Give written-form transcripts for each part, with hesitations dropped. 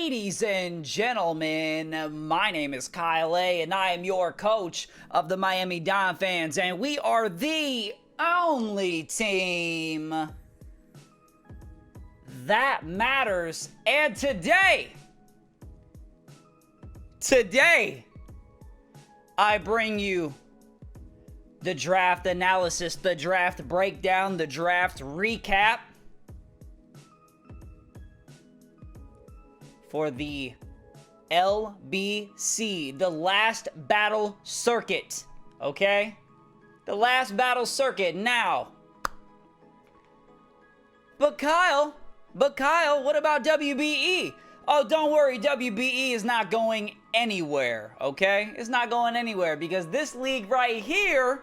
Ladies and gentlemen, my name is KyleAye and I am your coach of the Miami Donphans, and we are the only team that matters. And today, I bring you the draft analysis, the draft breakdown, the draft recap for the LBC, the last battle circuit, okay? The last battle circuit now. But Kyle, what about WBE? Oh, don't worry, WBE is not going anywhere, okay? It's not going anywhere because this league right here,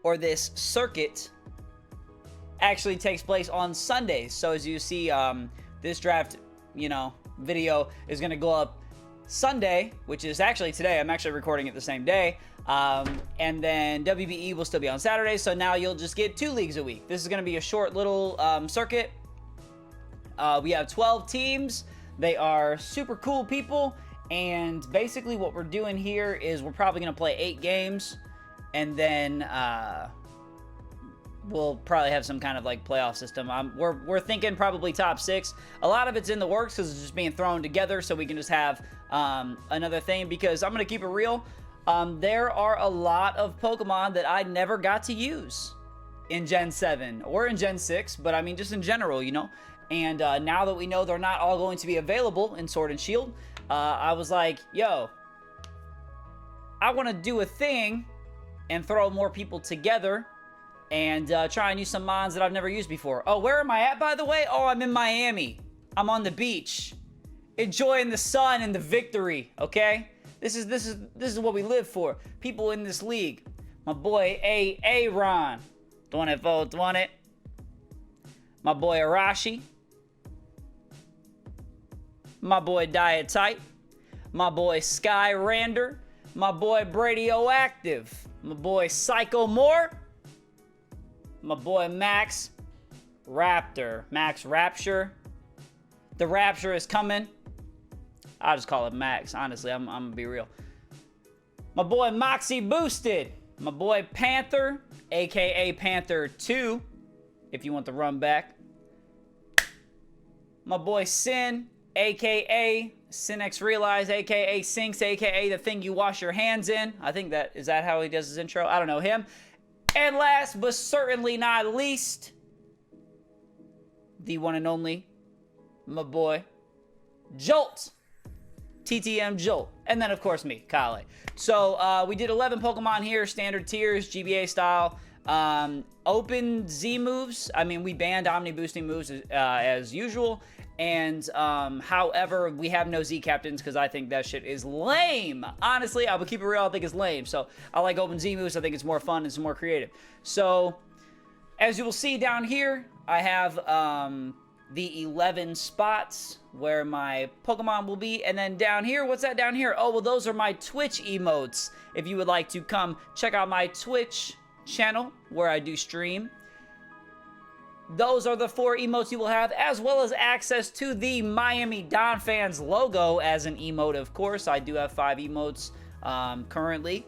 or this circuit, actually takes place on Sundays. So as you see, this draft video is going to go up Sunday, which is actually today. I'm actually recording it the same day. And then WBE will still be on Saturday. So now you'll just get 2 leagues a week. This is going to be a short little circuit. We have 12 teams. They are super cool people. And basically what we're doing here is we're probably going to play 8 games. And then we'll probably have some kind of like playoff system. We're thinking probably top 6. A lot of it's in the works because it's just being thrown together, so we can just have another thing. Because I'm gonna keep it real, there are a lot of Pokemon that I never got to use in Gen 7 or in Gen 6, but I mean just in general, And now that we know they're not all going to be available in Sword and Shield, I was like, yo, I want to do a thing and throw more people together and try and use some mons that I've never used before. Oh, where am I at, by the way? Oh, I'm in Miami. I'm on the beach, enjoying the sun and the victory. Okay, this is what we live for. People in this league. My boy Aaron, 24-20. My boy Arashi. My boy Diet Type. My boy Sky Rander. My boy Bradioactive. My boy Psycho Moore. My boy Max Raptor. Max Rapture. The Rapture is coming. I'll just call it Max. Honestly, I'm gonna be real. My boy Moxie Boosted. My boy Panther, aka Panther 2, if you want the run back. My boy Sin, aka Synex Realize, aka Sinks, aka the thing you wash your hands in. I think is that how he does his intro? I don't know him. And last but certainly not least, the one and only, my boy Jolt, TTM Jolt. And then of course me, KyleAye. So we did 11 Pokemon here, standard tiers, GBA style. Open Z moves. I mean, we banned Omni boosting moves as usual. And however, we have no Z captains because I think that shit is lame. Honestly, I would keep it real. I think it's lame. So I like open Z moves. I think it's more fun. It's more creative. So as you will see down here, I have the 11 spots where my Pokemon will be. And then down here, what's that down here? Oh, well, those are my Twitch emotes. If you would like to come check out my Twitch channel where I do stream. Those are the 4 emotes you will have, as well as access to the Miami Donphans logo as an emote, of course. I do have 5 emotes currently.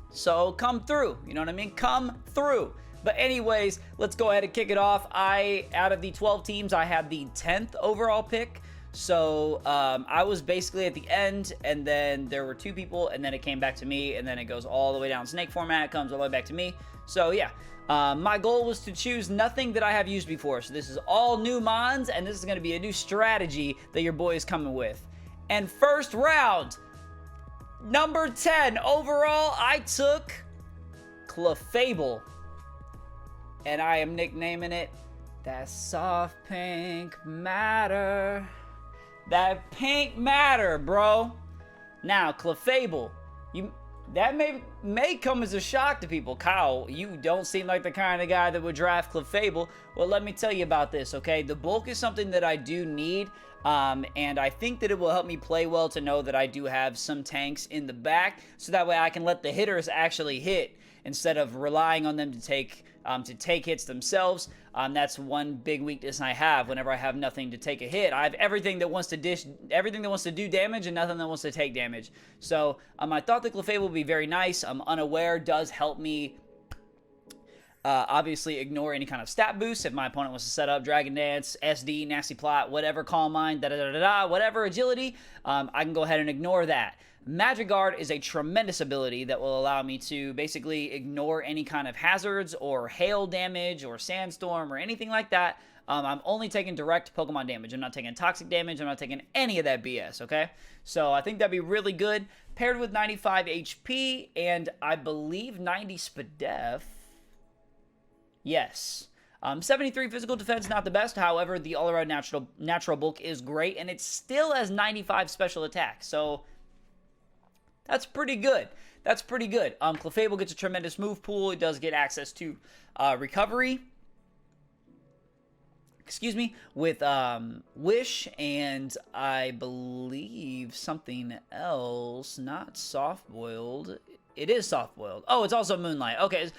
So come through, you know what I mean? Come through. But anyways, let's go ahead and kick it off. Out of the 12 teams, I had the 10th overall pick. So I was basically at the end, and then there were 2 people, and then it came back to me, and then it goes all the way down snake format, comes all the way back to me. So yeah, my goal was to choose nothing that I have used before. So this is all new mons, and this is going to be a new strategy that your boy is coming with. And first round, number 10 overall, I took Clefable, and I am nicknaming it that soft pink matter. That pink matter, bro. Now, Clefable, that may come as a shock to people. Kyle, you don't seem like the kind of guy that would draft Clefable. Well, let me tell you about this, okay? The bulk is something that I do need. And I think that it will help me play well to know that I do have some tanks in the back, so that way I can let the hitters actually hit instead of relying on them to take hits themselves. That's one big weakness I have. Whenever I have nothing to take a hit, I have everything that wants to do damage and nothing that wants to take damage. So I thought the KyleAye would be very nice. Unaware does help me obviously ignore any kind of stat boost if my opponent wants to set up Dragon Dance, SD, Nasty Plot, whatever, Calm Mind, whatever agility. I can go ahead and ignore that. Magic Guard is a tremendous ability that will allow me to basically ignore any kind of hazards or hail damage or sandstorm or anything like that. I'm only taking direct Pokemon damage. I'm not taking toxic damage. I'm not taking any of that BS, okay? So I think that'd be really good. Paired with 95 HP and I believe 90 SPDEF. Yes. 73 physical defense, not the best. However, the all-around natural bulk is great, and it still has 95 special attack. So that's pretty good. That's pretty good. KyleAye gets a tremendous move pool. It does get access to recovery. Excuse me, with Wish, and I believe something else. Not soft-boiled. It is soft-boiled. Oh, it's also Moonlight. Okay,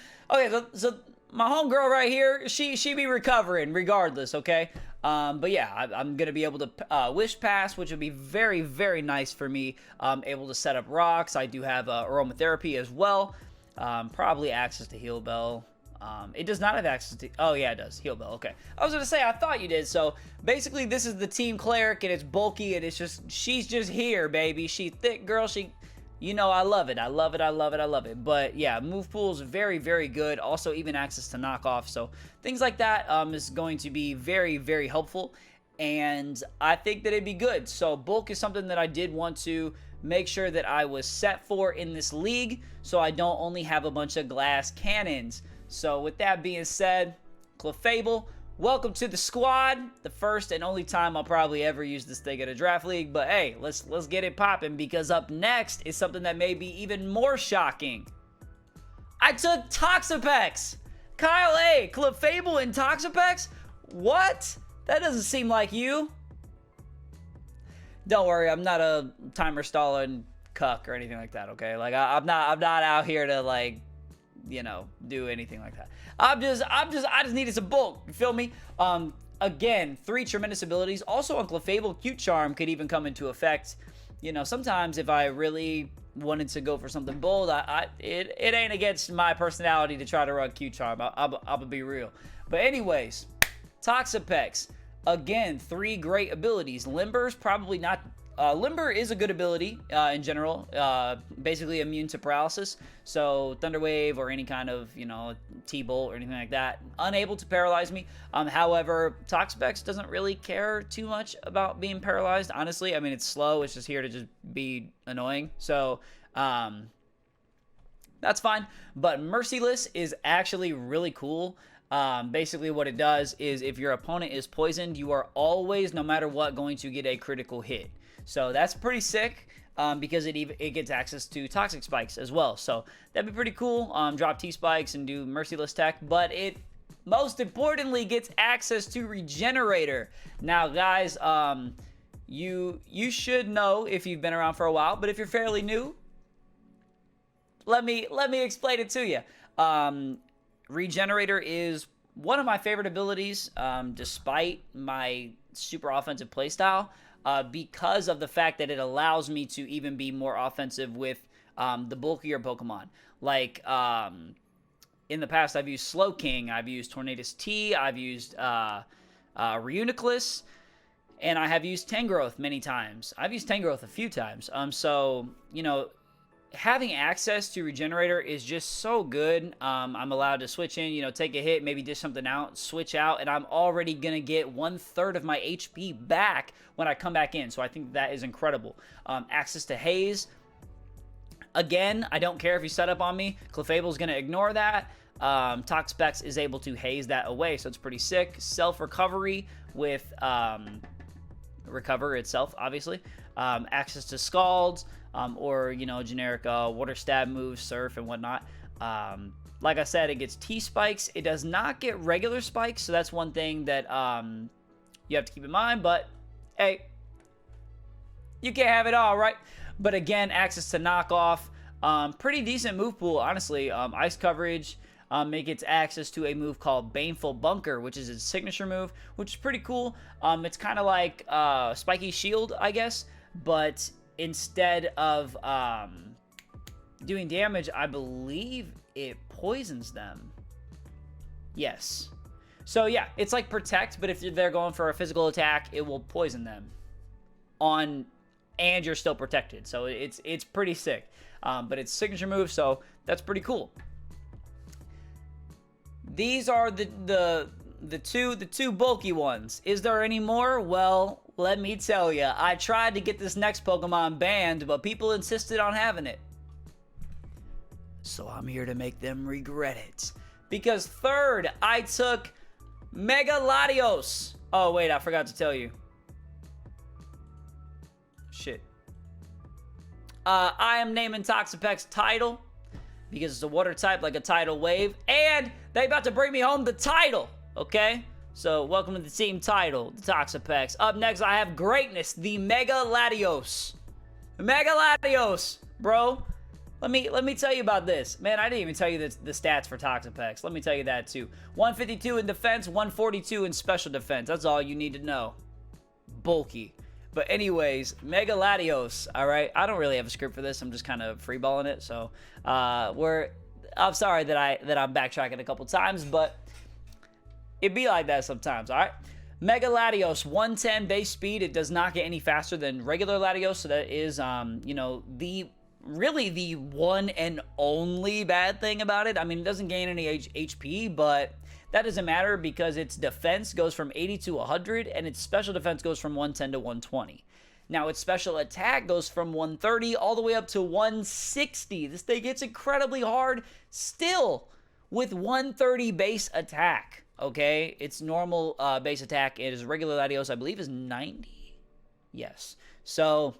so my homegirl right here, she be recovering regardless, okay? But yeah, I'm going to be able to Wish Pass, which would be very, very nice for me. Able to set up rocks. I do have aromatherapy as well. Probably access to Heal Bell. It does not have access to... Oh, yeah, it does. Heal Bell, okay. I was going to say, I thought you did. So, basically, this is the Team Cleric, and it's bulky, and it's just... She's just here, baby. She thick, girl. She... You know, I love it. I love it. I love it. I love it. But yeah, move pool is very, very good. Also, even access to knockoff. So things like that is going to be very, very helpful. And I think that it'd be good. So bulk is something that I did want to make sure that I was set for in this league, so I don't only have a bunch of glass cannons. So with that being said, KyleAye, welcome to the squad. The first and only time I'll probably ever use this thing in a draft league. But hey, let's get it popping, because up next is something that may be even more shocking. I took Toxapex. KyleAye, KyleAye and Toxapex? What? That doesn't seem like you. Don't worry, I'm not a timer stalling cuck or anything like that, okay? Like I'm not out here to, like, you know, do anything like that. I just needed some bulk. You feel me? Again, 3 tremendous abilities. Also on KyleAye, Cute Charm could even come into effect. You know, sometimes if I really wanted to go for something bold, it ain't against my personality to try to run Cute Charm. I'll be real. But anyways, Toxapex. Again, 3 great abilities. Limber's probably not... Limber is a good ability in general, basically immune to paralysis. So Thunder Wave or any kind of, you know, T-Bolt or anything like that, unable to paralyze me. However, Toxapex doesn't really care too much about being paralyzed, honestly. I mean, it's slow. It's just here to just be annoying. So that's fine. But Merciless is actually really cool. Basically what it does is if your opponent is poisoned, you are always, no matter what, going to get a critical hit. So that's pretty sick, because it gets access to toxic spikes as well. So that'd be pretty cool. Drop T-spikes and do Merciless tech, but it most importantly gets access to Regenerator. Now guys, you should know if you've been around for a while, but if you're fairly new, let me explain it to you. Regenerator is one of my favorite abilities, despite my super offensive playstyle, because of the fact that it allows me to even be more offensive with the bulkier Pokemon. Like, in the past, I've used Slowking, I've used Tornadus T, I've used Reuniclus, and I have used Tangrowth many times. I've used Tangrowth a few times. So, you know, having access to Regenerator is just so good. I'm allowed to switch in, you know, take a hit, maybe dish something out, switch out, and I'm already going to get 1/3 of my HP back when I come back in. So I think that is incredible. Access to Haze. Again, I don't care if you set up on me. KyleAye is going to ignore that. Toxapex is able to haze that away, so it's pretty sick. Self-recovery with Recover itself, obviously. Access to Scalds. Or, you know, generic water stab moves, surf, and whatnot. Like I said, it gets T-spikes. It does not get regular spikes, so that's one thing that you have to keep in mind. But, hey, You can't have it all, right? But again, access to knockoff. Pretty decent move pool, honestly. Ice coverage. It gets access to a move called Baneful Bunker, which is its signature move, which is pretty cool. It's kind of like Spiky Shield, I guess, but instead of doing damage, I believe it poisons them. Yes. So yeah, it's like Protect, but if they're going for a physical attack, it will poison them and you're still protected. So it's pretty sick. But it's signature move, so that's pretty cool. These are the two bulky ones. Is there any more? Well, let me tell you. I tried to get this next Pokemon banned, but people insisted on having it. So I'm here to make them regret it. Because third, I took Mega Latios. Oh, wait, I forgot to tell you. Shit. I am naming Toxapex Tidal because it's a water type like a tidal wave. And they about to bring me home the title, okay? So welcome to the team Tidal, the Toxapex. Up next, I have Greatness, the Mega Latios. Mega Latios, bro. Let me tell you about this. Man, I didn't even tell you the stats for Toxapex. Let me tell you that too. 152 in defense, 142 in special defense. That's all you need to know. Bulky. But anyways, Mega Latios, all right? I don't really have a script for this. I'm just kind of freeballing it. So, I'm sorry that I'm backtracking a couple times, but it be like that sometimes, all right? Mega Latios, 110 base speed. It does not get any faster than regular Latios, so that is, you know, really the one and only bad thing about it. I mean, it doesn't gain any HP, but that doesn't matter because its defense goes from 80 to 100 and its special defense goes from 110 to 120. Now, its special attack goes from 130 all the way up to 160. This thing hits incredibly hard still with 130 base attack, okay? Its normal base attack is regular Latios, I believe, is 90. Yes. So,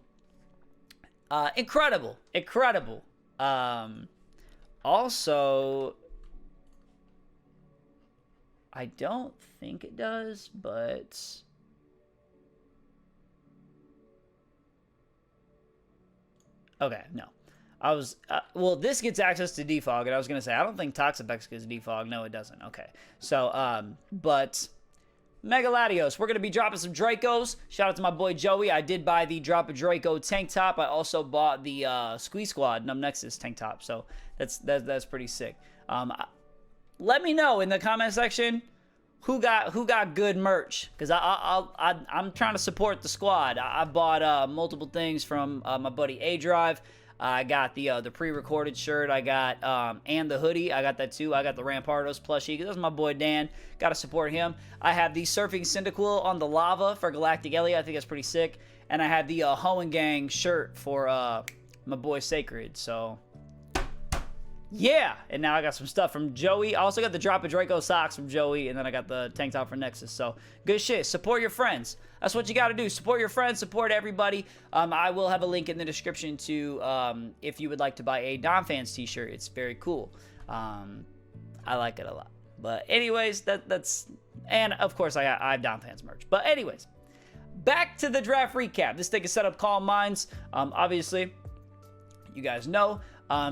incredible. Also, I don't think it does, but okay, no. Well, this gets access to defog, and I was going to say, I don't think Toxapex gets defog. No, it doesn't. Okay. So, but Mega Latios, we're going to be dropping some Dracos. Shout out to my boy Joey. I did buy the Drop a Draco tank top. I also bought the Squeeze Squad Numnexus tank top. So that's pretty sick. Let me know in the comment section who got good merch, because I'm trying to support the squad. I bought multiple things from my buddy A Drive. I got the pre-recorded shirt. I got and the hoodie. I got that too. I got the Rampardos plushie. That's my boy Dan. Got to support him. I have the Surfing Cyndaquil on the lava for Galactic Ellie. I think that's pretty sick. And I have the Hoenn Gang shirt for my boy Sacred. So yeah. And now I got some stuff from Joey. I also got the Drop a Draco socks from Joey, and then I got the tank top for Nexus. So good shit. Support your friends. That's what you got to do. Support your friends. Support everybody. I will have a link in the description to if you would like to buy a Donphans t-shirt. It's very cool. I like it a lot. But anyways, that's... And, of course, I have Donphans merch. But anyways, back to the draft recap. This thing is set up Calm Minds. Obviously, you guys know.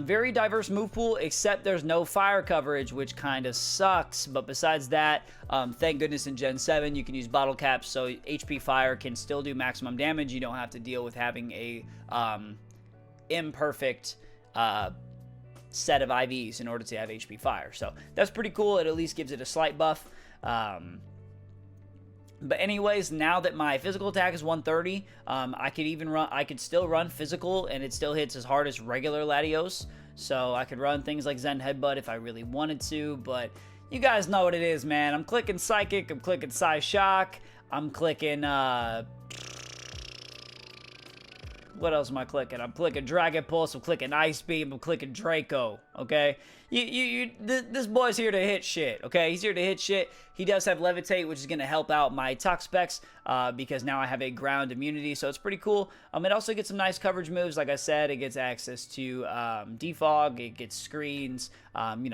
Very diverse move pool, except there's no fire coverage, which kind of sucks. But besides that, thank goodness in Gen 7 you can use bottle caps, so HP fire can still do maximum damage. You don't have to deal with having a imperfect set of IVs in order to have HP fire. So that's pretty cool. It at least gives it a slight buff. But anyways, now that my physical attack is 130, I could still run physical, and it still hits as hard as regular Latios. So I could run things like Zen Headbutt if I really wanted to, but you guys know what it is, man. I'm clicking Psychic, I'm clicking Psy Shock, I'm clicking, What else am I clicking? I'm clicking Dragon Pulse. I'm clicking Ice Beam. I'm clicking Draco. Okay? This boy's here to hit shit. Okay? He's here to hit shit. He does have Levitate, which is going to help out my Tox specs because now I have a ground immunity, so it's pretty cool. It also gets some nice coverage moves. Like I said, it gets access to defog. It gets screens,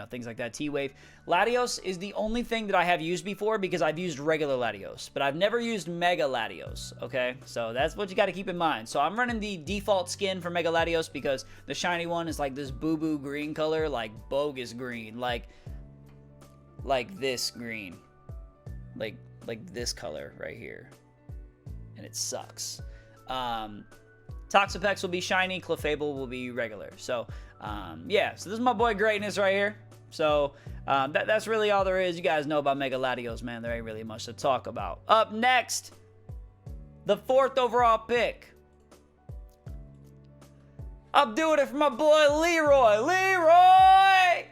things like that. T-Wave. Latios is the only thing that I have used before because I've used regular Latios, but I've never used Mega Latios, okay? So that's what you got to keep in mind. So I'm running the default skin for Mega Latios because the shiny one is like this boo-boo green color, like bogus green, like this green, like this color right here, and it sucks. Toxapex will be shiny, Clefable will be regular. So yeah, so this is my boy Greatness right here. So that's really all there is. You guys know about Mega Latios, man. There ain't really much to talk about. Up next, the 4th overall pick. I'm doing it for my boy Leroy. Leroy!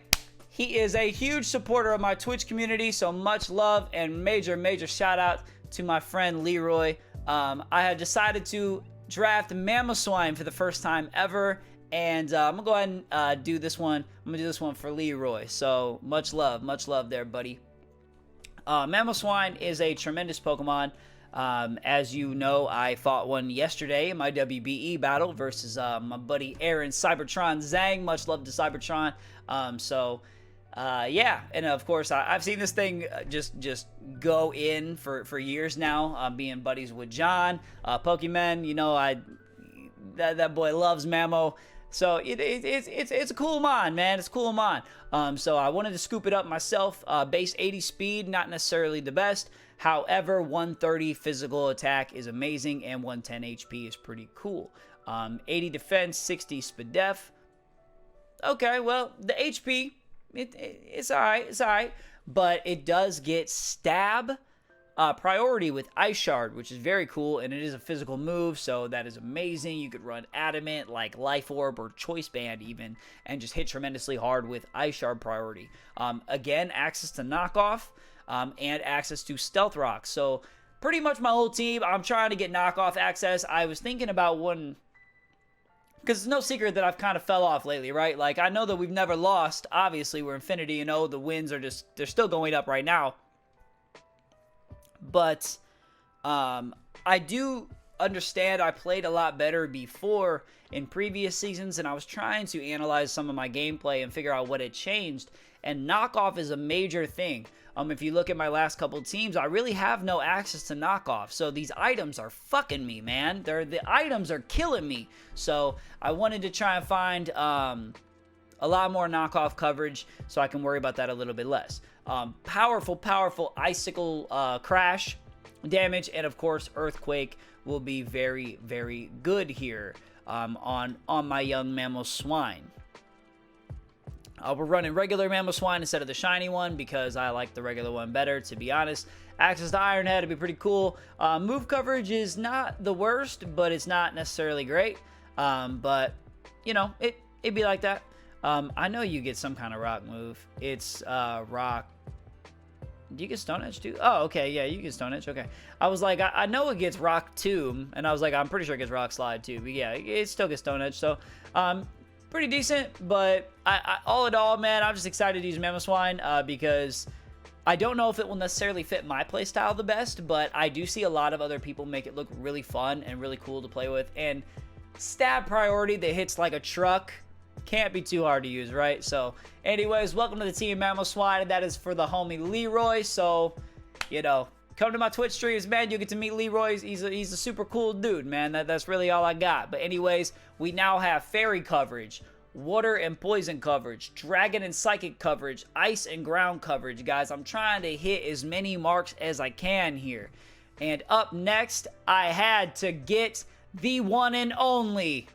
He is a huge supporter of my Twitch community, so much love and major shout out to my friend Leroy. I had decided to draft Mamoswine for the first time ever, and I'm going to go ahead and do this one. I'm going to do this one for Leroy, so much love there, buddy. Mamoswine is a tremendous Pokemon. As you know, I fought one yesterday in my WBE battle versus my buddy Aaron Cybertron Zhang. Much love to Cybertron. Yeah, and of course, I've seen this thing just go in for years now, being buddies with John, Pokemon. That boy loves Mamo. So it's a cool mon, man. It's a cool mon. So I wanted to scoop it up myself. Base 80 speed, not necessarily the best. However, 130 physical attack is amazing, and 110 HP is pretty cool. 80 defense, 60 speed def. Okay, well, the HP, it's alright, but it does get stab priority with Ice Shard, which is very cool, and it is a physical move, so that is amazing. You could run Adamant, like Life Orb or Choice Band even, and just hit tremendously hard with Ice Shard priority. Again, access to knockoff, and access to Stealth Rock. So pretty much my whole team, I'm trying to get knockoff access. I was thinking about one, because it's no secret that I've kind of fell off lately, right? Like, I know that we've never lost. Obviously, we're Infinity, the wins are they're still going up right now. But I do understand I played a lot better before in previous seasons, and I was trying to analyze some of my gameplay and figure out what had changed. And knockoff is a major thing. If you look at my last couple teams, I really have no access to knockoff. So these items are fucking me, man. The items are killing me. So I wanted to try and find a lot more knockoff coverage so I can worry about that a little bit less. Powerful Icicle Crash damage, and of course Earthquake will be very good here on my young Mamoswine. We're running regular Mamoswine instead of the shiny one because I like the regular one better, to be honest. Access to Iron Head would be pretty cool. Move coverage is not the worst, but it's not necessarily great. But, it'd be like that. I know you get some kind of rock move. It's rock. Do you get Stone Edge too? Oh, okay. Yeah, you get Stone Edge. Okay. I was like, I know it gets Rock Tomb, and I was like, I'm pretty sure it gets Rock Slide too. But yeah, it still gets Stone Edge. So, pretty decent. But all in all, man, I'm just excited to use Mamoswine because I don't know if it will necessarily fit my playstyle the best, but I do see a lot of other people make it look really fun and really cool to play with. And stab priority that hits like a truck can't be too hard to use, right? So, anyways, welcome to the team, Mamoswine. That is for the homie Leroy. So, come to my Twitch streams, man. You get to meet Leroy. He's a super cool dude, man. That's really all I got. But anyways, we now have Fairy coverage, Water and Poison coverage, Dragon and Psychic coverage, Ice and Ground coverage, guys. I'm trying to hit as many marks as I can here. And up next, I had to get the one and only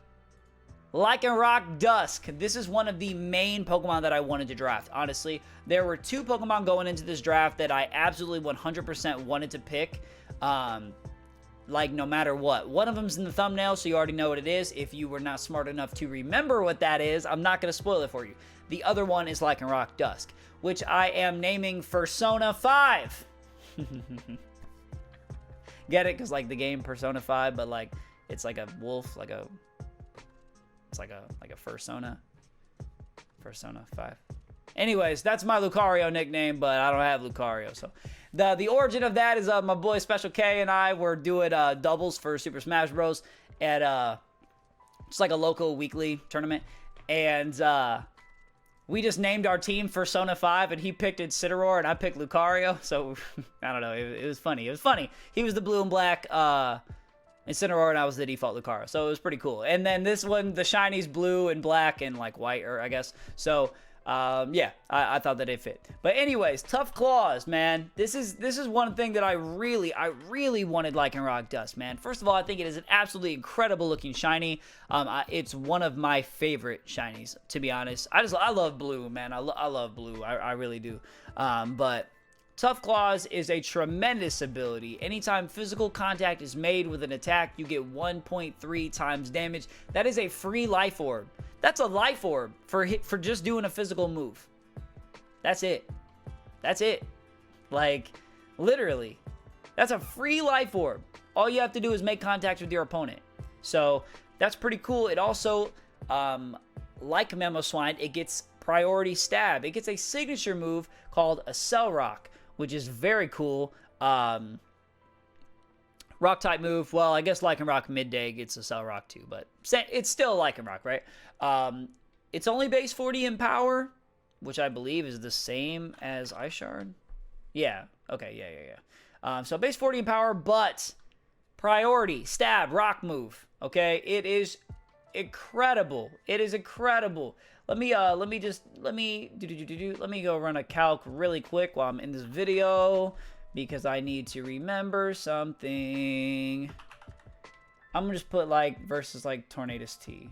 Lycanroc Dusk. This is one of the main Pokemon that I wanted to draft, honestly. There were two Pokemon going into this draft that I absolutely 100% wanted to pick, like no matter what. One of them's in the thumbnail, so you already know what it is. If you were not smart enough to remember what that is, I'm not going to spoil it for you. The other one is Lycanroc Dusk, which I am naming Persona 5. Get it? Because like the game Persona 5, but like it's like a wolf, like a It's like a Fursona. Fursona 5. Anyways, that's my Lucario nickname, but I don't have Lucario. So the origin of that is my boy Special K and I were doing doubles for Super Smash Bros. At just like a local weekly tournament. And we just named our team Fursona 5, and he picked Incineroar, and I picked Lucario. So, I don't know. It was funny. It was funny. He was the blue and black Incineroar, and I was the default Lucario. So, it was pretty cool. And then this one, the shiny's blue and black and, like, white, or I guess. So, yeah, I thought that it fit. But anyways, Tough Claws, man. This is one thing that I really wanted Lycanroc Dust, man. First of all, I think it is an absolutely incredible looking shiny. It's one of my favorite shinies, to be honest. I love blue, man. I love blue. I really do. But Tough Claws is a tremendous ability. Anytime physical contact is made with an attack, you get 1.3 times damage. That is a free life orb. That's a life orb for just doing a physical move. That's it. That's it. Like, literally. That's a free life orb. All you have to do is make contact with your opponent. So, that's pretty cool. It also, like Mamoswine, it gets priority stab. It gets a signature move called a Cell Rock, which is very cool. Rock type move. Well, I guess Lycanroc midday gets a Cell Rock too, but it's still Lycanroc, right? It's only base 40 in power, which I believe is the same as Ice Shard. Yeah. Okay. Yeah. So base 40 in power, but priority stab rock move. Okay. It is incredible. It is incredible. Let me go run a calc really quick while I'm in this video, because I need to remember something. I'm gonna just put like versus like Tornadus T.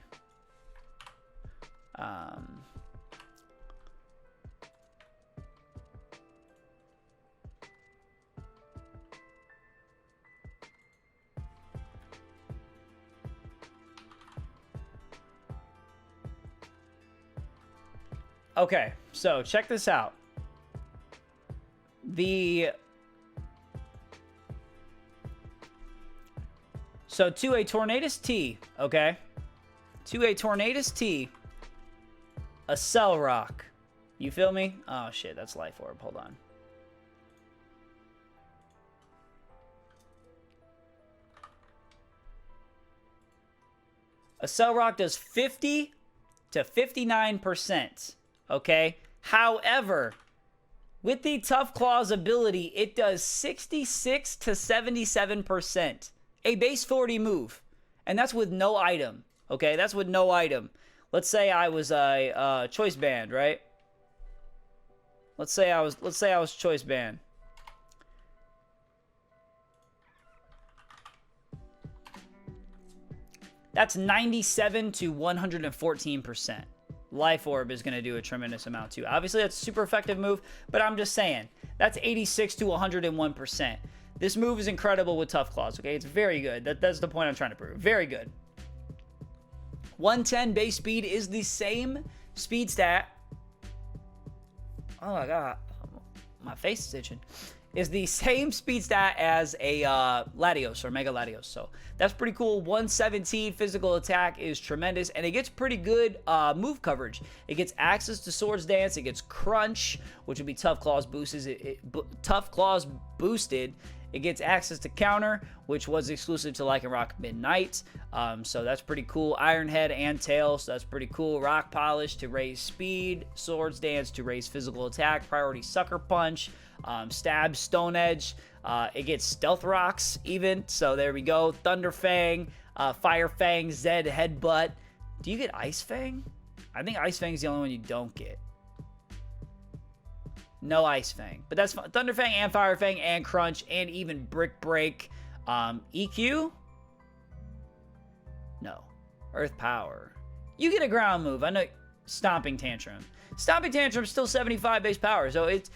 Okay, so check this out. So to a Tornadus T, okay? To a Tornadus T, a Cell Rock. You feel me? Oh shit, that's Life Orb. Hold on. A Cell Rock does 50 to 59%, okay? However, with the Tough Claws ability, it does 66 to 77%. A base 40 move. And that's with no item, okay? That's with no item. Let's say I was a choice band, right? Let's say I was choice band. That's 97 to 114%. Life Orb is going to do a tremendous amount too. Obviously, that's a super effective move, but I'm just saying, that's 86 to 101%. This move is incredible with Tough Claws, okay? It's very good. That's the point I'm trying to prove. Very good. 110 base speed is the same speed stat. Oh my god. My face is itching. Is the same speed stat as a Latios or Mega Latios. So that's pretty cool. 117 physical attack is tremendous, and it gets pretty good move coverage. It gets access to Swords Dance. It gets Crunch, which would be Tough Claws boosted. Tough Claws boosted. It gets access to Counter, which was exclusive to Lycanroc Midnight. So that's pretty cool. Iron Head and Tail, so that's pretty cool. Rock Polish to raise speed. Swords Dance to raise physical attack. Priority Sucker Punch. Stab, Stone Edge. It gets Stealth Rocks even. So there we go. Thunder Fang, Fire Fang, Zed Headbutt. Do you get Ice Fang? I think Ice Fang is the only one you don't get. No Ice Fang. But that's fine. Thunder Fang and Fire Fang and Crunch and even Brick Break. EQ? No. Earth Power. You get a ground move. I know. Stomping Tantrum. Stomping Tantrum is still 75 base power. So it's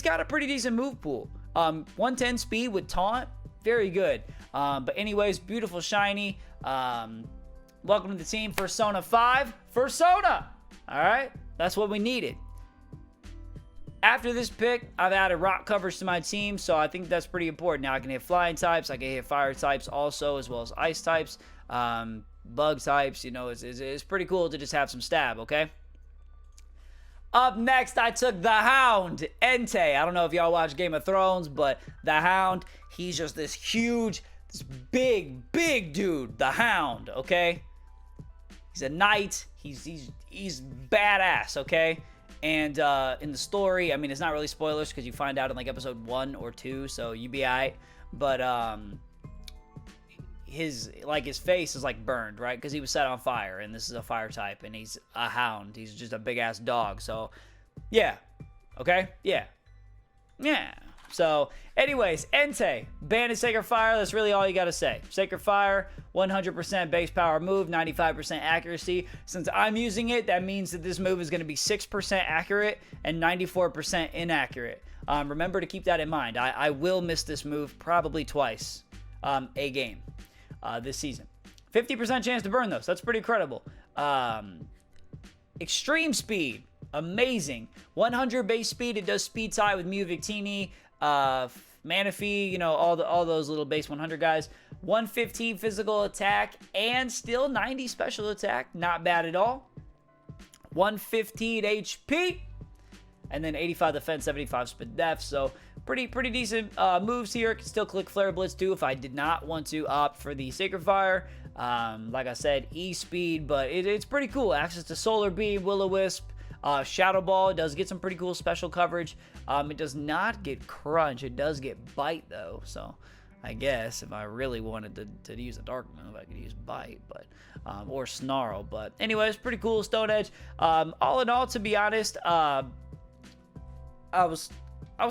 got a pretty decent move pool. 110 speed with Taunt. Very good. But anyways, beautiful shiny. Welcome to the team. Fursona 5. Fursona! Alright? That's what we needed. After this pick, I've added rock coverage to my team, so I think that's pretty important. Now I can hit flying types, I can hit fire types also, as well as ice types. bug types. You know, it's pretty cool to just have some stab, okay? Up next, I took the Hound, Entei. I don't know if y'all watch Game of Thrones, but the Hound, he's just this huge, this big dude, the Hound, okay? He's a knight. He's badass, okay? And in the story, I mean, it's not really spoilers because you find out in like episode 1 or 2, so you be alright. But his face is like burned, right? Because he was set on fire, and this is a fire type, and he's a hound. He's just a big ass dog. So, yeah, okay, yeah. So, anyways, Entei, Banded Sacred Fire. That's really all you gotta say. Sacred Fire, 100% base power move, 95% accuracy. Since I'm using it, that means that this move is gonna be 6% accurate and 94% inaccurate. Remember to keep that in mind. I will miss this move probably twice a game this season. 50% chance to burn those. That's pretty incredible. Extreme speed. Amazing. 100 base speed. It does speed tie with Mew Victini, Manaphy, you know, all those little base 100 guys. 115 physical attack and still 90 special attack. Not bad at all. 115 HP. And then 85 defense, 75 speed def. So pretty decent moves here. Can still click Flare Blitz too if I did not want to opt for the Sacred Fire. Like I said, E-Speed, but it's pretty cool. Access to Solar Beam, Will-O-Wisp, Shadow Ball. It does get some pretty cool special coverage. It does not get Crunch. It does get Bite, though. So I guess if I really wanted to use a Dark move, I could use Bite, but or Snarl. But anyways, pretty cool. Stone Edge. All in all, to be honest, I was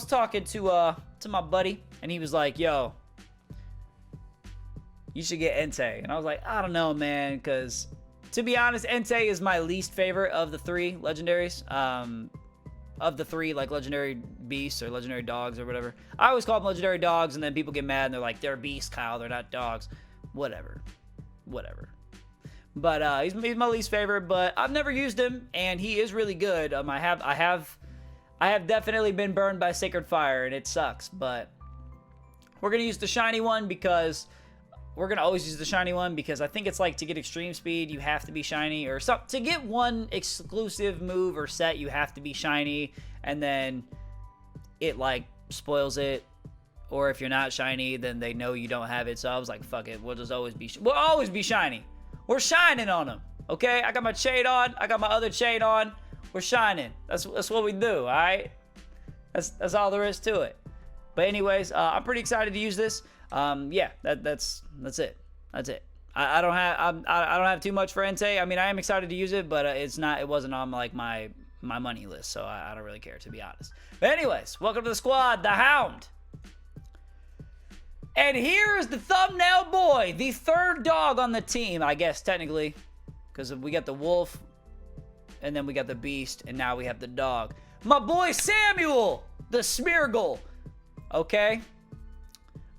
talking to my buddy, and he was like, yo, you should get Entei. And I was like, I don't know, man, because to be honest, Entei is my least favorite of the 3 legendaries. Of the 3, like, legendary beasts or legendary dogs or whatever. I always call them legendary dogs, and then people get mad, and they're like, they're beasts, Kyle, they're not dogs. Whatever. But he's my least favorite, but I've never used him, and he is really good. I have definitely been burned by Sacred Fire, and it sucks, but we're going to use the shiny one because we're going to always use the shiny one because I think it's like to get extreme speed, you have to be shiny, or to get one exclusive move or set, you have to be shiny, and then it like spoils it, or if you're not shiny, then they know you don't have it. So I was like, fuck it, we'll always be shiny. We're shining on them, okay? I got my chain on, I got my other chain on. We're shining. That's what we do, all right? That's all there is to it. But anyways, I'm pretty excited to use this. Yeah, that's it. That's it. I don't have too much for Entei. I mean, I am excited to use it, but it wasn't on like my money list, so I don't really care, to be honest. But anyways, welcome to the squad, the Hound. And here is the thumbnail boy, the 3rd dog on the team, I guess technically, because we got the wolf. And then we got the beast, and now we have the dog. My boy Samuel, the Smeargle. Okay.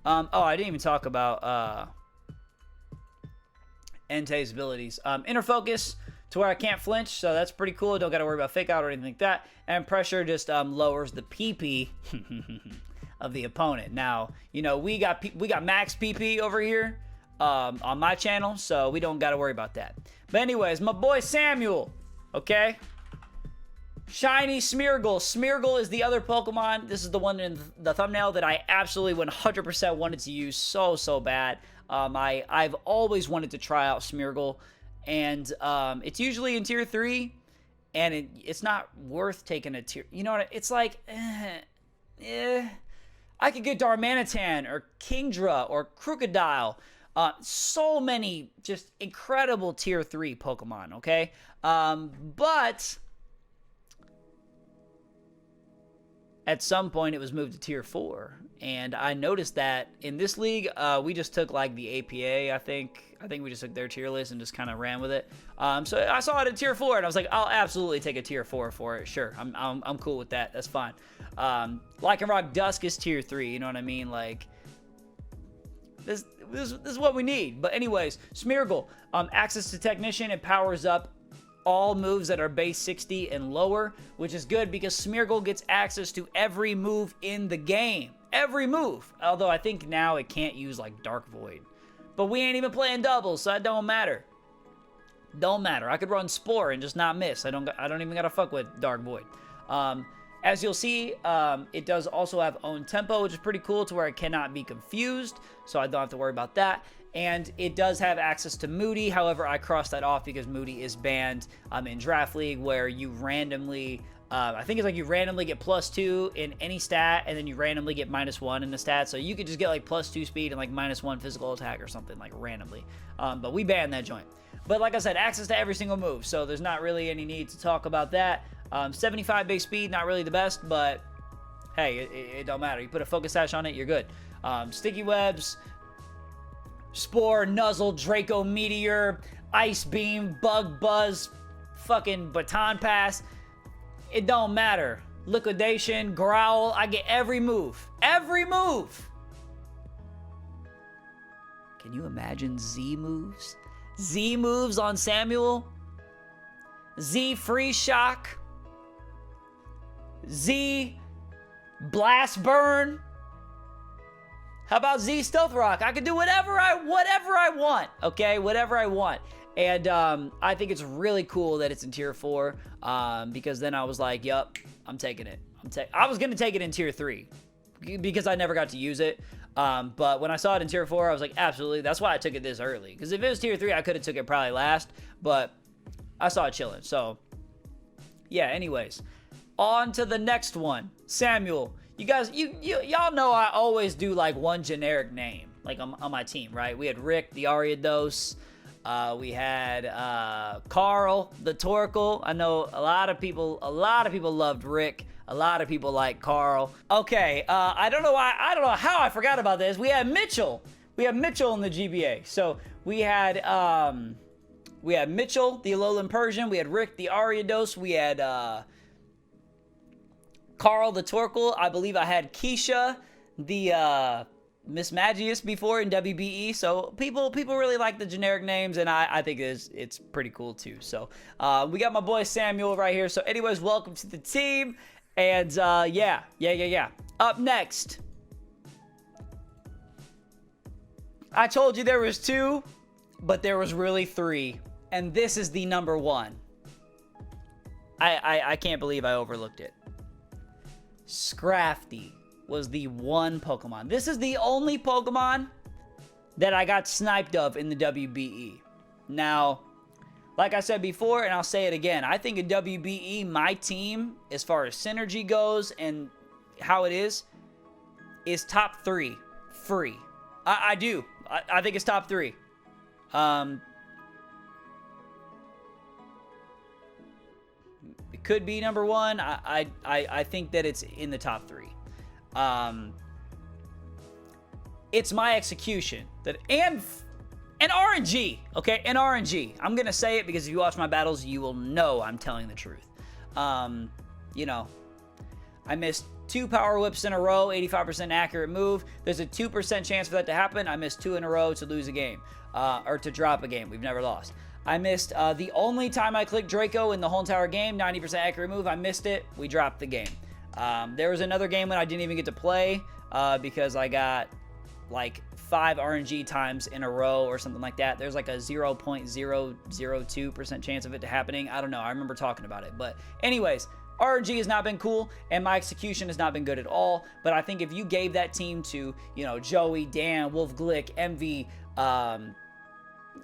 Oh, I didn't even talk about Entei's abilities. Inner focus to where I can't flinch, so that's pretty cool. Don't got to worry about fake out or anything like that. And pressure just lowers the PP of the opponent. Now, you know, we got max PP over here on my channel, so we don't got to worry about that. But anyways, my boy Samuel. Okay. Shiny Smeargle. Smeargle is the other Pokemon. This is the one in the thumbnail that I absolutely 100% wanted to use so bad. I've always wanted to try out Smeargle, and it's usually in tier 3, and it's not worth taking a tier. You know what? It's like, I could get Darmanitan or Kingdra or Crocodile. So many just incredible tier 3 Pokemon, okay? But at some point it was moved to tier 4, and I noticed that in this league, we just took like the APA, I think we just took their tier list and just kind of ran with it. So I saw it at tier 4, and I was like, I'll absolutely take a tier 4 for it. Sure, I'm cool with that. That's fine. Lycanroc Dusk is tier 3. You know what I mean? Like this is what we need. But anyways, Smeargle, access to Technician, it powers up all moves that are base 60 and lower, which is good because Smeargle gets access to every move in the game. Every move. Although I think now it can't use like Dark Void. But we ain't even playing doubles, so that don't matter. Don't matter. I could run Spore and just not miss. I don't even gotta fuck with Dark Void. As you'll see, it does also have own tempo, which is pretty cool to where it cannot be confused, so I don't have to worry about that. And it does have access to Moody. However, I crossed that off because Moody is banned in Draft League, where you randomly, I think it's like you randomly get +2 in any stat, and then you randomly get -1 in the stat. So you could just get like +2 speed and like -1 physical attack or something like randomly. But we banned that joint. But like I said, access to every single move, so there's not really any need to talk about that. 75 base speed, not really the best, but hey, it don't matter. You put a focus sash on it, you're good. Sticky webs, Spore, Nuzzle, Draco Meteor, Ice Beam, Bug Buzz, fucking Baton Pass. It don't matter. Liquidation, Growl, I get every move. Every move! Can you imagine Z moves? Z moves on Samuel? Z Free Shock? Z Blast Burn? How about Z Stealth Rock? I can do whatever I want, okay? Whatever I want. And I think it's really cool that it's in Tier 4 because then I was like, yup, I'm taking it. I was going to take it in Tier 3 because I never got to use it. But when I saw it in Tier 4, I was like, absolutely. That's why I took it this early. Because if it was Tier 3, I could have took it probably last. But I saw it chilling. So, yeah, anyways. On to the next one. Samuel. You guys, y'all know I always do like one generic name, like on my team, right? We had Rick, the Ariados. We had Carl, the Torkoal. I know a lot of people loved Rick. A lot of people like Carl. Okay, I don't know how I forgot about this. We had Mitchell. We had Mitchell in the GBA. So we had Mitchell, the Alolan Persian. We had Rick, the Ariados. We had Carl, the Torkoal. I believe I had Keisha, the Miss Magius before in WBE. So people really like the generic names, and I think it's pretty cool too. So we got my boy Samuel right here. So anyways, welcome to the team. And yeah. Up next, I told you there was 2, but there was really 3, and this is the number 1. I can't believe I overlooked it. Scrafty was the one Pokemon. This is the only Pokemon that I got sniped of in the WBE. Now, like I said before, and I'll say it again, I think in WBE, my team, as far as synergy goes and how it is top 3 free. I do. I think it's top 3. It could be number 1. I think that it's in the top 3. It's my execution that and RNG, okay? And RNG. I'm gonna say it because if you watch my battles, you will know I'm telling the truth. You know, I missed 2 Power Whips in a row, 85% accurate move. There's a 2% chance for that to happen. I missed 2 in a row to lose a game, or to drop a game. We've never lost. I missed the only time I clicked Draco in the whole entire game, 90% accurate move. I missed it. We dropped the game. There was another game when I didn't even get to play because I got like 5 RNG times in a row or something like that. There's like a 0.002% chance of it to happening. I don't know. I remember talking about it. But anyways, RNG has not been cool, and my execution has not been good at all. But I think if you gave that team to, you know, Joey, Dan, Wolf Glick, Envy,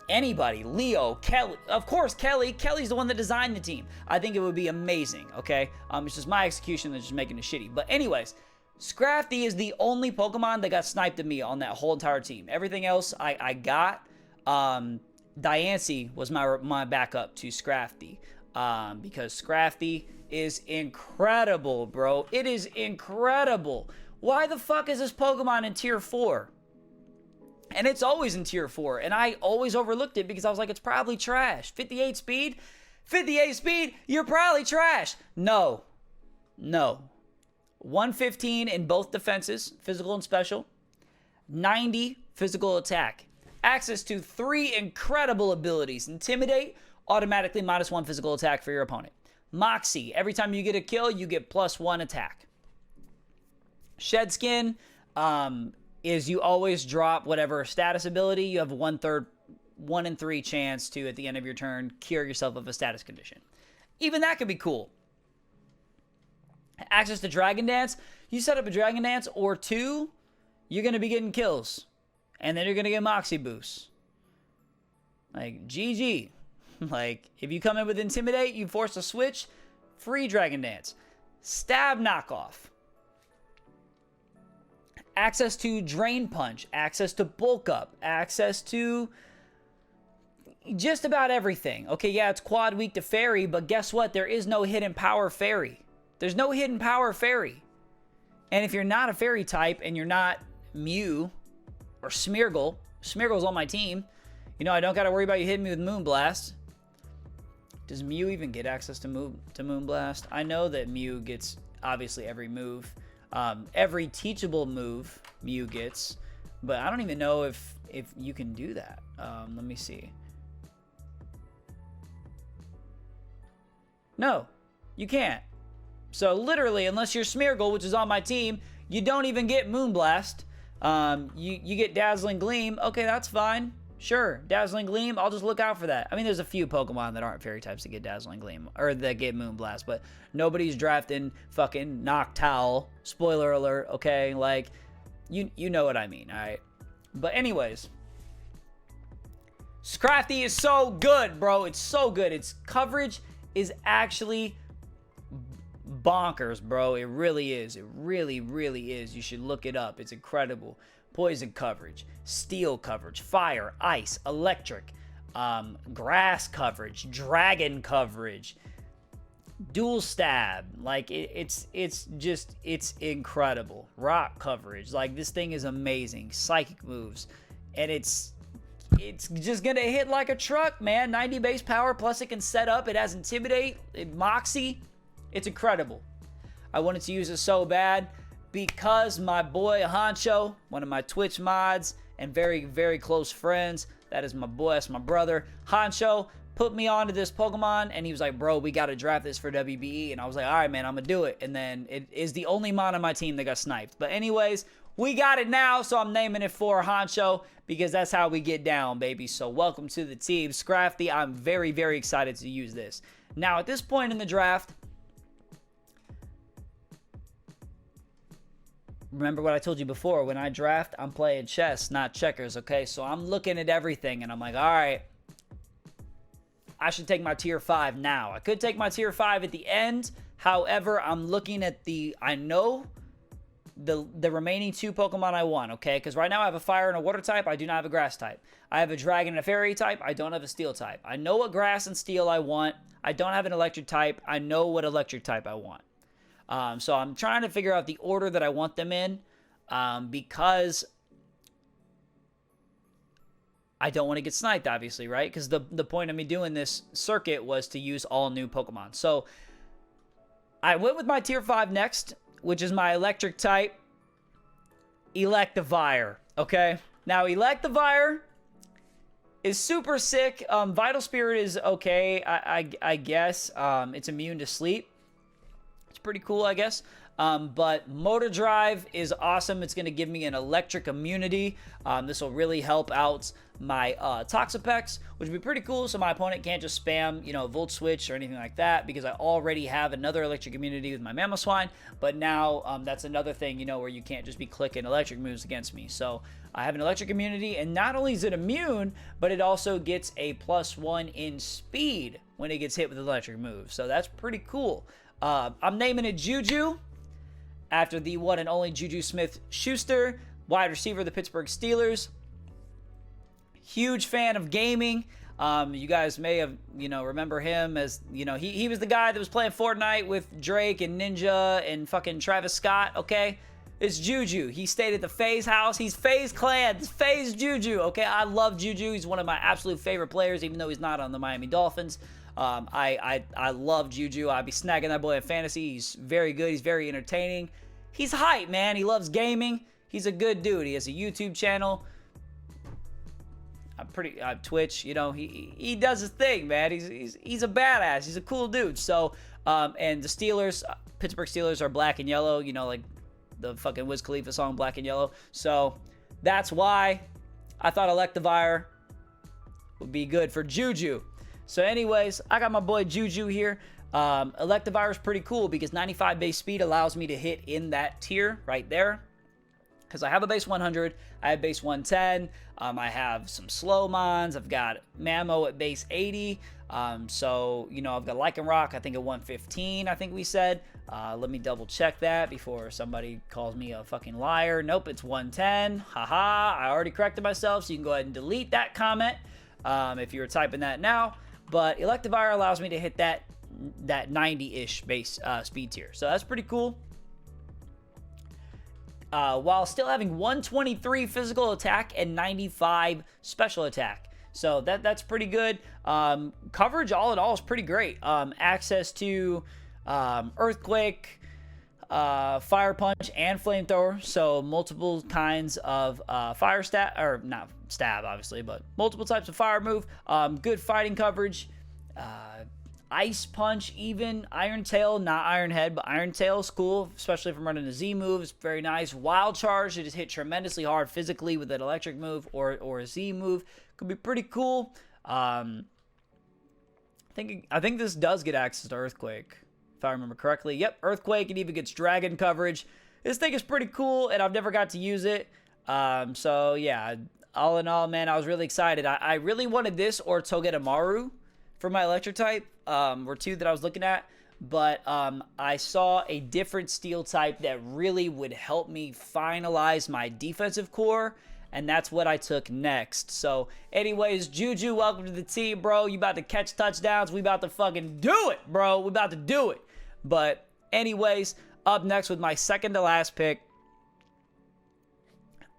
anybody, Leo, Kelly, of course, Kelly's the one that designed the team. I think it would be amazing, okay? It's just my execution that's just making it shitty. But anyways, Scrafty is the only Pokemon that got sniped at me on that whole entire team. Everything else I got. Diancie was my backup to Scrafty. Because Scrafty is incredible, bro. It is incredible. Why the fuck is this Pokemon in Tier 4? And it's always in Tier 4. And I always overlooked it because I was like, it's probably trash. 58 speed? 58 speed? You're probably trash. No. 115 in both defenses, physical and special. 90 physical attack. Access to 3 incredible abilities. Intimidate, automatically -1 physical attack for your opponent. Moxie, every time you get a kill, you get +1 attack. Shed Skin is you always drop whatever status ability. You have 1/3 1 in 3 chance to, at the end of your turn, cure yourself of a status condition. Even that could be cool. Access to Dragon Dance. You set up a Dragon Dance or 2, you're going to be getting kills. And then you're going to get Moxie boosts. Like, GG. Like, if you come in with Intimidate, you force a switch, free Dragon Dance. Stab knockoff. Access to Drain Punch. Access to Bulk Up. Access to just about everything. Okay, yeah, it's quad weak to Fairy, but guess what? There is no hidden power Fairy. There's no hidden power Fairy. And if you're not a Fairy type and you're not Mew or Smeargle, Smeargle's on my team, you know, I don't got to worry about you hitting me with Moonblast. Does Mew even get access to Moonblast? I know that Mew gets, obviously, every move. Every teachable move Mew gets. But I don't even know if you can do that. Let me see. No, you can't. So, literally, unless you're Smeargle, which is on my team, you don't even get Moonblast. You get Dazzling Gleam. Okay, that's fine. Sure, Dazzling Gleam, I'll just look out for that. I mean, there's a few Pokemon that aren't Fairy types that get Dazzling Gleam, or that get Moonblast, but nobody's drafting fucking Noctowl. Spoiler alert, okay? Like, you know what I mean, alright? But anyways, Scrafty is so good, bro. It's so good. Its coverage is actually bonkers, bro. It really is. It really, really is. You should look it up. It's incredible. Poison coverage, steel coverage, fire, ice, electric, grass coverage, dragon coverage, dual stab. Like, it's incredible. Rock coverage. Like, this thing is amazing. Psychic moves. And it's just gonna hit like a truck, man. 90 base power, plus it can set up. It has Intimidate, Moxie. It's incredible. I wanted to use it so bad because my boy Honcho, one of my Twitch mods and very, very close friends, that is my boy, that's my brother, Honcho, put me onto this Pokemon, and he was like, bro, we got to draft this for WBE, and I was like, all right, man, I'm going to do it, and then it is the only mon on my team that got sniped. But anyways, we got it now, so I'm naming it for Honcho, because that's how we get down, baby. So welcome to the team. Scrafty, I'm very, very excited to use this. Now, at this point in the draft, remember what I told you before, when I draft, I'm playing chess, not checkers, okay? So I'm looking at everything, and I'm like, all right, I should take my tier 5 now. I could take my tier 5 at the end. However, I'm looking at I know the remaining 2 Pokemon I want, okay? Because right now I have a fire and a water type. I do not have a grass type. I have a dragon and a fairy type. I don't have a steel type. I know what grass and steel I want. I don't have an electric type. I know what electric type I want. So I'm trying to figure out the order that I want them in, because I don't want to get sniped, obviously, right? Because the point of me doing this circuit was to use all new Pokemon. So I went with my tier 5 next, which is my electric type, Electivire, okay? Now, Electivire is super sick. Vital Spirit is okay, I guess. It's immune to sleep. Pretty cool, I guess. But Motor Drive is awesome. It's going to give me an electric immunity. This will really help out my Toxapex, which would be pretty cool, so my opponent can't just spam, you know, Volt Switch or anything like that, because I already have another electric immunity with my Mamoswine. But now that's another thing, you know, where you can't just be clicking electric moves against me. So I have an electric immunity, and not only is it immune, but it also gets a +1 in speed when it gets hit with electric moves. So that's pretty cool. I'm naming it Juju after the one and only Juju Smith-Schuster, wide receiver of the Pittsburgh Steelers. Huge fan of gaming. You guys may have, you know, remember him as, you know, he was the guy that was playing Fortnite with Drake and Ninja and fucking Travis Scott, okay? It's Juju. He stayed at the FaZe house. He's FaZe Clan. It's FaZe Juju, okay? I love Juju. He's one of my absolute favorite players, even though he's not on the Miami Dolphins. I love Juju. I'd be snagging that boy in fantasy. He's very good. He's very entertaining. He's hype, man. He loves gaming. He's a good dude. He has a YouTube channel. Twitch, you know, he does his thing, man. He's a badass. He's a cool dude. So, and the Steelers, Pittsburgh Steelers are black and yellow, you know, like the fucking Wiz Khalifa song, Black and Yellow. So that's why I thought Electivire would be good for Juju. So anyways, I got my boy Juju here. Electivire is pretty cool because 95 base speed allows me to hit in that tier right there. Because I have a base 100, I have base 110, I have some slow mons, I've got Mammo at base 80, so, you know, I've got Lycanroc, I think at 115, I think we said. Let me double check that before somebody calls me a fucking liar. Nope, it's 110, haha, I already corrected myself, so you can go ahead and delete that comment if you were typing that now. But Electivire allows me to hit that 90-ish base speed tier, so that's pretty cool. While still having 123 physical attack and 95 special attack. So that's pretty good. Coverage all in all is pretty great. Access to Earthquake, Fire Punch, and Flamethrower. So multiple kinds of fire stab, or not stab obviously, but multiple types of fire move. Good fighting coverage. Ice Punch, even Iron Tail, not Iron Head, but Iron Tail is cool, especially if I'm running a Z move. It's very nice. Wild Charge, it just hit tremendously hard physically with an electric move or a Z move. Could be pretty cool. I think this does get access to Earthquake, if I remember correctly. Yep, Earthquake. It even gets Dragon coverage. This thing is pretty cool, and I've never got to use it. So yeah, all in all, man, I was really excited. I really wanted this or Togedemaru for my electric type, were two that I was looking at, but I saw a different steel type that really would help me finalize my defensive core, and that's what I took next. So anyways, Juju, welcome to the team, bro. You about to catch touchdowns. We about to fucking do it, bro. We about to do it. But anyways, up next with my second to last pick,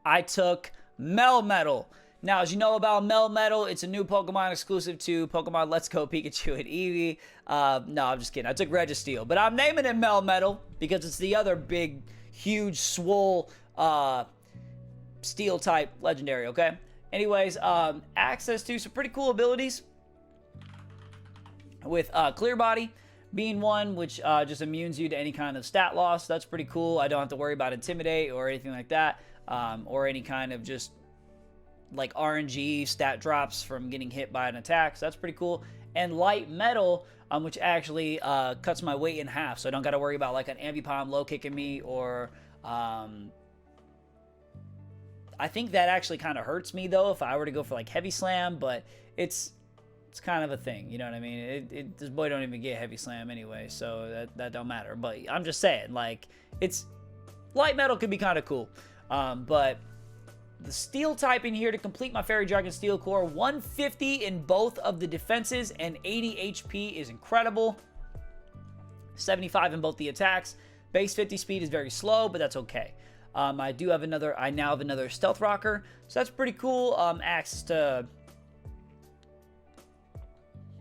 I took Melmetal. Now, as you know about Melmetal, it's a new Pokemon exclusive to Pokemon Let's Go Pikachu and Eevee. No, I'm just kidding. I took Registeel, but I'm naming it Melmetal because it's the other big, huge, swole, steel type legendary, okay? Anyways, access to some pretty cool abilities with Clear Body being one, which just immunes you to any kind of stat loss. That's pretty cool. I don't have to worry about Intimidate or anything like that, or any kind of just like RNG stat drops from getting hit by an attack. So that's pretty cool. And Light Metal, which actually cuts my weight in half, so I don't got to worry about like an Ambipom low kicking me, or I think that actually kind of hurts me though if I were to go for like Heavy Slam, but it's kind of a thing, you know what I mean? This boy don't even get Heavy Slam anyway, so that don't matter. But I'm just saying, like, it's Light Metal could be kind of cool, but the steel type in here to complete my Fairy Dragon Steel Core, 150 in both of the defenses and 80 HP is incredible. 75 in both the attacks. Base 50 speed is very slow, but that's okay. I now have another Stealth Rocker, so that's pretty cool. Access to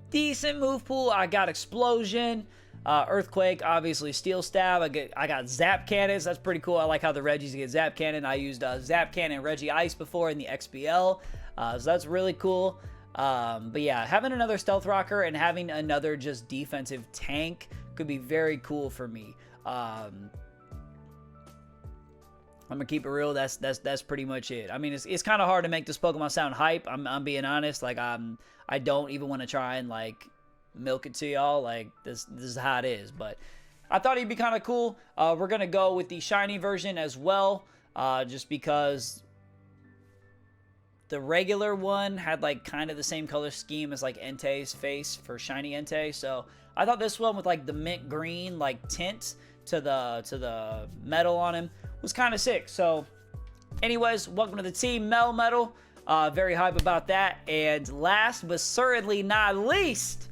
decent move pool. I got Explosion, Earthquake, obviously Steel Stab. I got Zap Cannons. That's pretty cool. I like how the Regis get Zap Cannon. I used Zap Cannon Regi Ice before in the XBL, so that's really cool. But yeah, having another Stealth Rocker and having another just defensive tank could be very cool for me. I'm gonna keep it real. That's pretty much it. I mean, it's kind of hard to make this Pokemon sound hype. I'm being honest. Like I don't even want to try and like milk it to y'all. Like this is how it is. But I thought he'd be kind of cool. We're gonna go with the shiny version as well, just because the regular one had like kind of the same color scheme as like Entei's face for shiny Entei. So I thought this one with like the mint green like tint to the metal on him was kind of sick. So anyways, welcome to the team, Melmetal. Very hype about that. And last but certainly not least,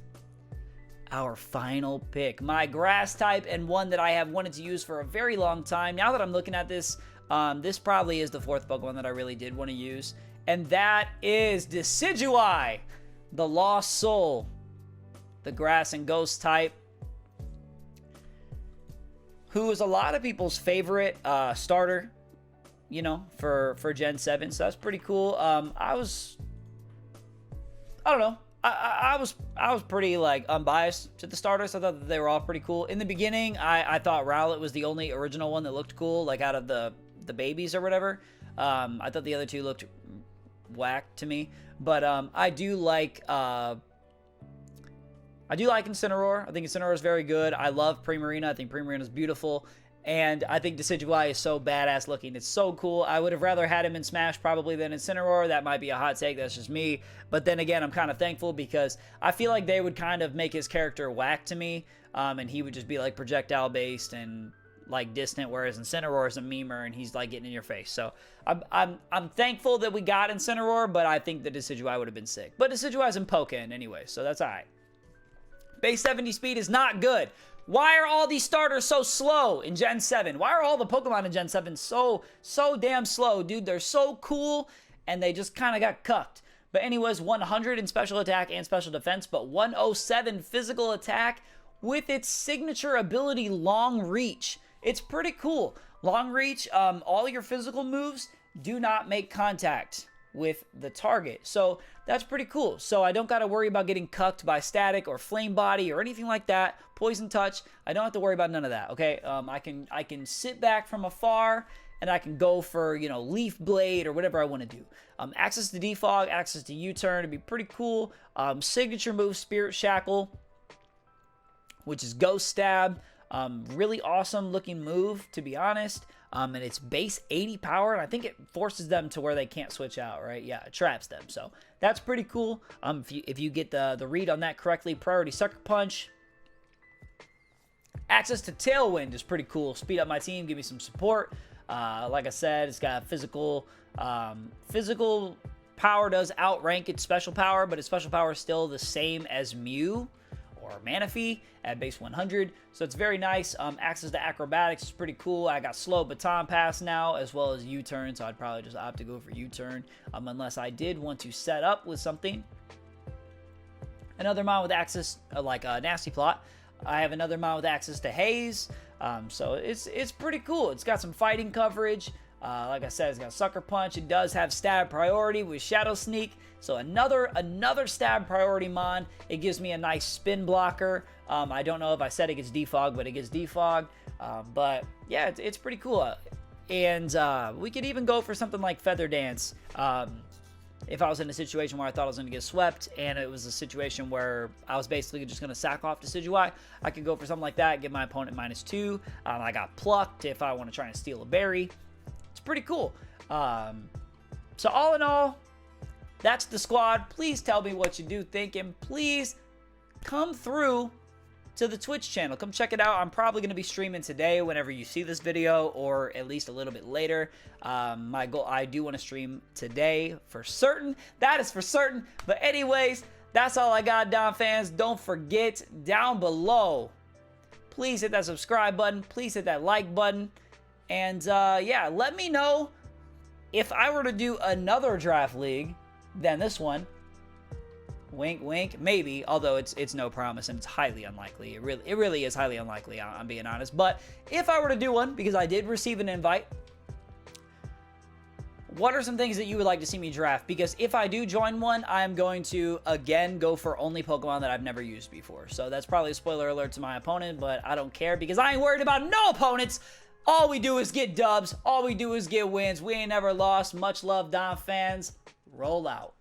our final pick, my grass type, and one that I have wanted to use for a very long time. Now that I'm looking at this, this probably is the fourth Pokemon that I really did want to use, and that is Decidueye, the Lost Soul, the grass and ghost type, who is a lot of people's favorite starter, you know, for Gen 7. So that's pretty cool. I don't know. I was pretty like unbiased to the starters. I thought that they were all pretty cool. In the beginning, I thought Rowlet was the only original one that looked cool, like out of the babies or whatever. I thought the other two looked whack to me. But I do like Incineroar. I think Incineroar is very good. I love Primarina. I think Primarina is beautiful. And I think Decidueye is so badass looking. It's so cool. I would have rather had him in Smash probably than Incineroar. That might be a hot take. That's just me. But then again, I'm kind of thankful because I feel like they would kind of make his character whack to me. And he would just be like projectile based and like distant, whereas Incineroar is a memer and he's like getting in your face. So I'm thankful that we got Incineroar, but I think the Decidueye would have been sick. But Decidueye's in Pokken anyway, so that's alright. Base 70 speed is not good. Why are all these starters so slow in Gen 7? Why are all the Pokemon in Gen 7 so damn slow, dude? They're so cool, and they just kind of got cucked. But anyways, 100 in special attack and special defense, but 107 physical attack with its signature ability, Long Reach. It's pretty cool. Long Reach, all your physical moves do not make contact with the target. So that's pretty cool. So I don't got to worry about getting cucked by static or flame body or anything like that. Poison touch. I don't have to worry about none of that. Okay. I can sit back from afar and I can go for, you know, Leaf Blade or whatever I want to do. Access to Defog, access to U-turn. It'd be pretty cool. Signature move, Spirit Shackle, which is Ghost Stab. Really awesome looking move, to be honest. And it's base 80 power, and I think it forces them to where they can't switch out, right? Yeah, it traps them. So that's pretty cool. If you get the read on that correctly, Priority Sucker Punch. Access to Tailwind is pretty cool. Speed up my team, give me some support. Like I said, it's got physical power does outrank its special power, but its special power is still the same as Mew or Manaphy at base 100, so it's very nice. Access to Acrobatics is pretty cool. I got Slow Baton Pass now, as well as U-turn, so I'd probably just opt to go for U-turn, unless I did want to set up with something. Another mon with access, like a Nasty Plot. I have another mon with access to Haze, so it's pretty cool. It's got some fighting coverage. Like I said, it's got Sucker Punch. It does have stab priority with Shadow Sneak. So another stab priority mon. It gives me a nice spin blocker. I don't know if I said it gets defog, but it gets defog. But yeah, it's pretty cool. And we could even go for something like Feather Dance. If I was in a situation where I thought I was going to get swept, and it was a situation where I was basically just going to sack off Decidueye, I could go for something like that, give my opponent -2. I got Plucked if I want to try and steal a berry. It's pretty cool. So all in all, that's the squad. Please tell me what you do think, and please come through to the Twitch channel. Come check it out. I'm probably going to be streaming today whenever you see this video, or at least a little bit later. My goal, I do want to stream today for certain. That is for certain. But anyways, that's all I got, Donphans. Don't forget, down below, please hit that subscribe button. Please hit that like button. And yeah, let me know if I were to do another draft league than this one. Wink, wink, maybe, although it's no promise and it's highly unlikely. It really is highly unlikely, I'm being honest. But if I were to do one, because I did receive an invite, what are some things that you would like to see me draft? Because if I do join one, I'm going to, again, go for only Pokemon that I've never used before. So that's probably a spoiler alert to my opponent, but I don't care because I ain't worried about no opponents. All we do is get dubs. All we do is get wins. We ain't never lost. Much love, Donphans. Roll out.